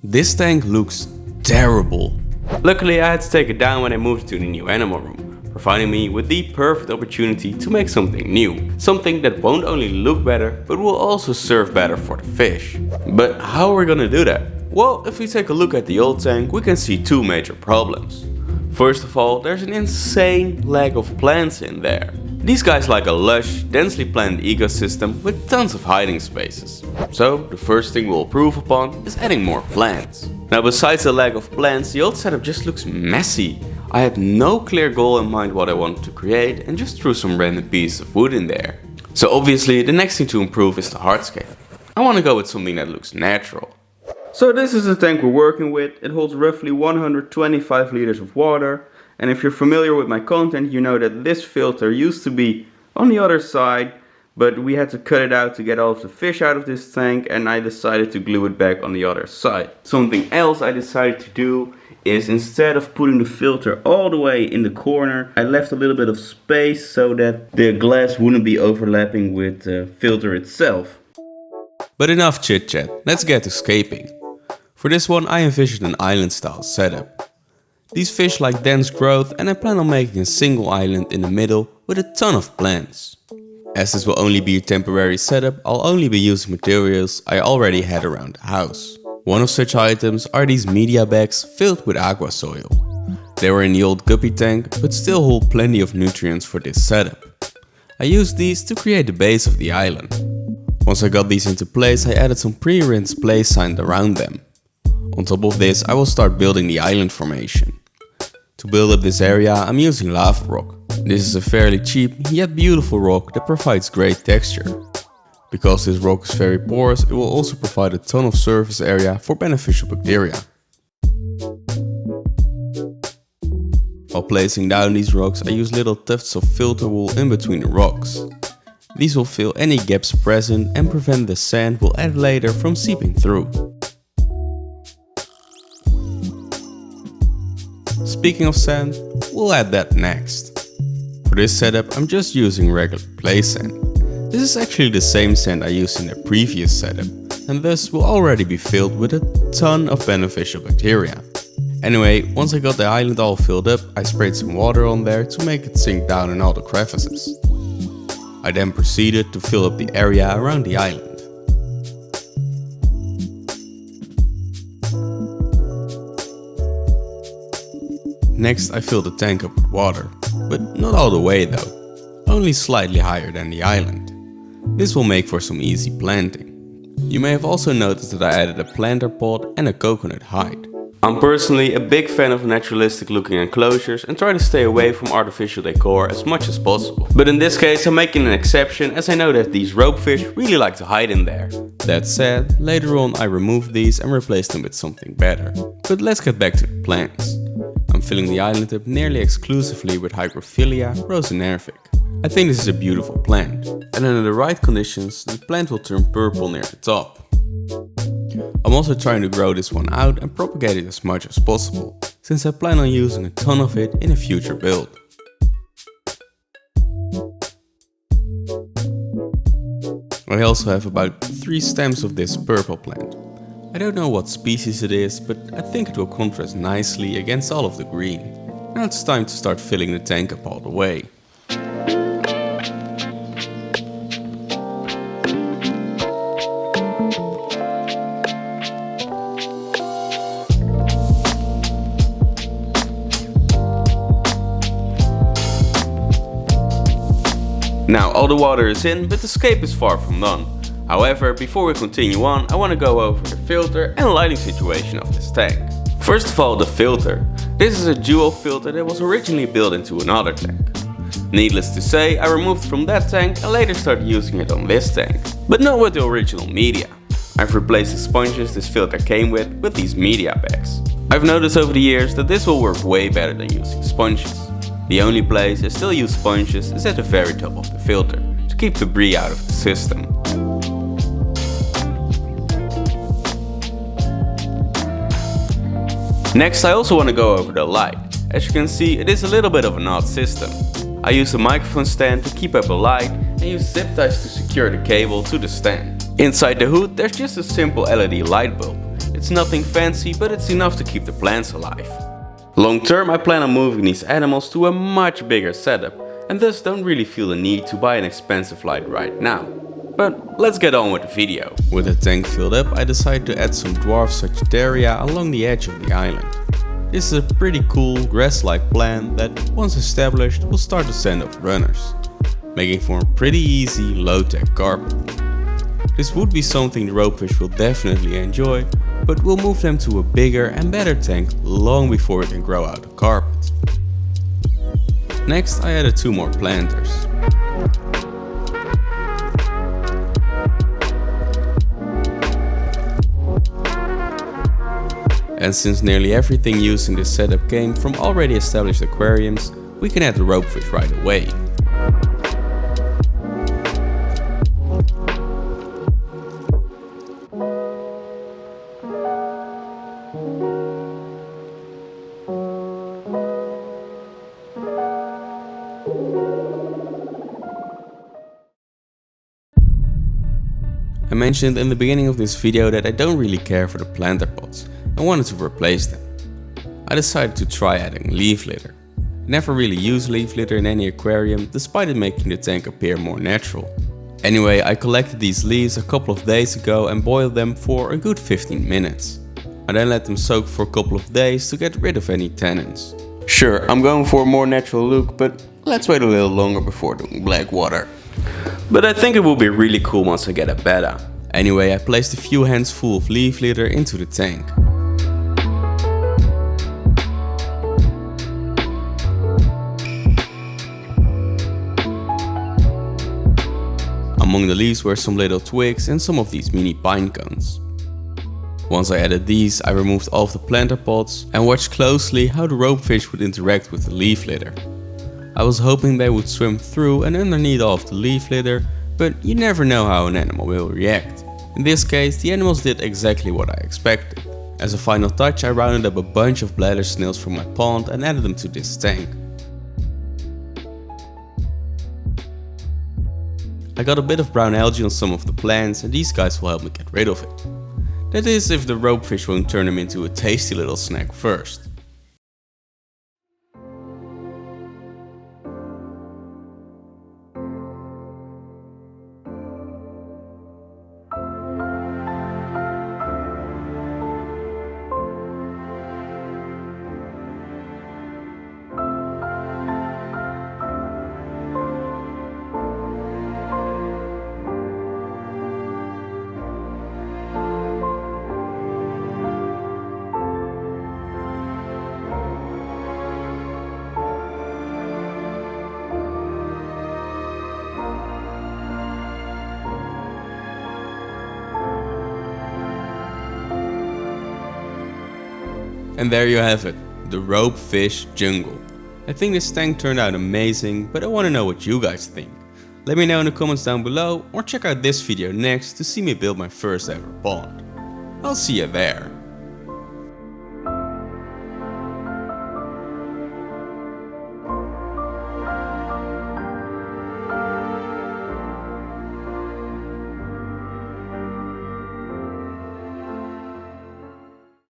This tank looks terrible. Luckily I had to take it down when I moved to the new animal room, providing me with the perfect opportunity to make something new. Something that won't only look better, but will also serve better for the fish. But how are we gonna do that? Well, if we take a look at the old tank, we can see two major problems. First of all, there's an insane lack of plants in there. These guys like a lush, densely planted ecosystem with tons of hiding spaces. So the first thing we'll improve upon is adding more plants. Now besides the lack of plants, the old setup just looks messy. I had no clear goal in mind what I wanted to create and just threw some random pieces of wood in there. So obviously the next thing to improve is the hardscape. I want to go with something that looks natural. So this is the tank we're working with. It holds roughly 125 liters of water. And if you're familiar with my content, you know that this filter used to be on the other side, but we had to cut it out to get all of the fish out of this tank, and I decided to glue it back on the other side. Something else I decided to do is, instead of putting the filter all the way in the corner, I left a little bit of space so that the glass wouldn't be overlapping with the filter itself. But enough chit chat, let's get to scaping. For this one I envisioned an island style setup. These fish like dense growth and I plan on making a single island in the middle with a ton of plants. As this will only be a temporary setup, I'll only be using materials I already had around the house. One of such items are these media bags filled with aqua soil. They were in the old guppy tank but still hold plenty of nutrients for this setup. I used these to create the base of the island. Once I got these into place, I added some pre-rinsed place sand around them. On top of this, I will start building the island formation. To build up this area, I'm using lava rock. This is a fairly cheap yet beautiful rock that provides great texture. Because this rock is very porous, it will also provide a ton of surface area for beneficial bacteria. While placing down these rocks, I use little tufts of filter wool in between the rocks. These will fill any gaps present and prevent the sand we'll add later from seeping through. Speaking of sand, we'll add that next. For this setup I'm just using regular play sand. This is actually the same sand I used in the previous setup and thus will already be filled with a ton of beneficial bacteria. Anyway, once I got the island all filled up, I sprayed some water on there to make it sink down in all the crevices. I then proceeded to fill up the area around the island. Next I filled the tank up with water, but not all the way though, only slightly higher than the island. This will make for some easy planting. You may have also noticed that I added a planter pot and a coconut hide. I'm personally a big fan of naturalistic looking enclosures and try to stay away from artificial decor as much as possible. But in this case I'm making an exception as I know that these ropefish really like to hide in there. That said, later on I removed these and replaced them with something better. But let's get back to the plants. I'm filling the island up nearly exclusively with Hygrophila rosenervic. I think this is a beautiful plant, and under the right conditions the plant will turn purple near the top. I'm also trying to grow this one out and propagate it as much as possible, since I plan on using a ton of it in a future build. I also have about 3 stems of this purple plant. I don't know what species it is, but I think it will contrast nicely against all of the green. Now it's time to start filling the tank up all the way. Now all the water is in, but the scape is far from done. However, before we continue on, I want to go over the filter and lighting situation of this tank. First of all, the filter. This is a dual filter that was originally built into another tank. Needless to say, I removed from that tank and later started using it on this tank, but not with the original media. I've replaced the sponges this filter came with these media bags. I've noticed over the years that this will work way better than using sponges. The only place I still use sponges is at the very top of the filter, to keep debris out of the system. Next I also want to go over the light. As you can see, it is a little bit of an odd system. I use a microphone stand to keep up a light and use zip ties to secure the cable to the stand. Inside the hood there's just a simple LED light bulb. It's nothing fancy, but it's enough to keep the plants alive. Long term, I plan on moving these animals to a much bigger setup, and thus don't really feel the need to buy an expensive light right now. But let's get on with the video. With the tank filled up, I decided to add some dwarf Sagittaria along the edge of the island. This is a pretty cool grass-like plant that, once established, will start to send off runners, making for a pretty easy low-tech carpet. This would be something the ropefish will definitely enjoy, but we'll move them to a bigger and better tank long before it can grow out a carpet. Next, I added 2 more planters. And since nearly everything used in this setup came from already established aquariums, we can add the ropefish right away. I mentioned in the beginning of this video that I don't really care for the planter pots and wanted to replace them. I decided to try adding leaf litter. I never really use leaf litter in any aquarium, despite it making the tank appear more natural. Anyway, I collected these leaves a couple of days ago and boiled them for a good 15 minutes. I then let them soak for a couple of days to get rid of any tannins. Sure, I'm going for a more natural look, but let's wait a little longer before doing black water. But I think it will be really cool once I get a betta. Anyway, I placed a few hands full of leaf litter into the tank. Among the leaves were some little twigs and some of these mini pine cones. Once I added these, I removed all of the planter pots and watched closely how the ropefish would interact with the leaf litter. I was hoping they would swim through and underneath all of the leaf litter, but you never know how an animal will react. In this case, the animals did exactly what I expected. As a final touch, I rounded up a bunch of bladder snails from my pond and added them to this tank. I got a bit of brown algae on some of the plants and these guys will help me get rid of it. That is, if the ropefish won't turn them into a tasty little snack first. And there you have it, the ropefish jungle. I think this tank turned out amazing, but I want to know what you guys think. Let me know in the comments down below or check out this video next to see me build my first ever pond. I'll see you there.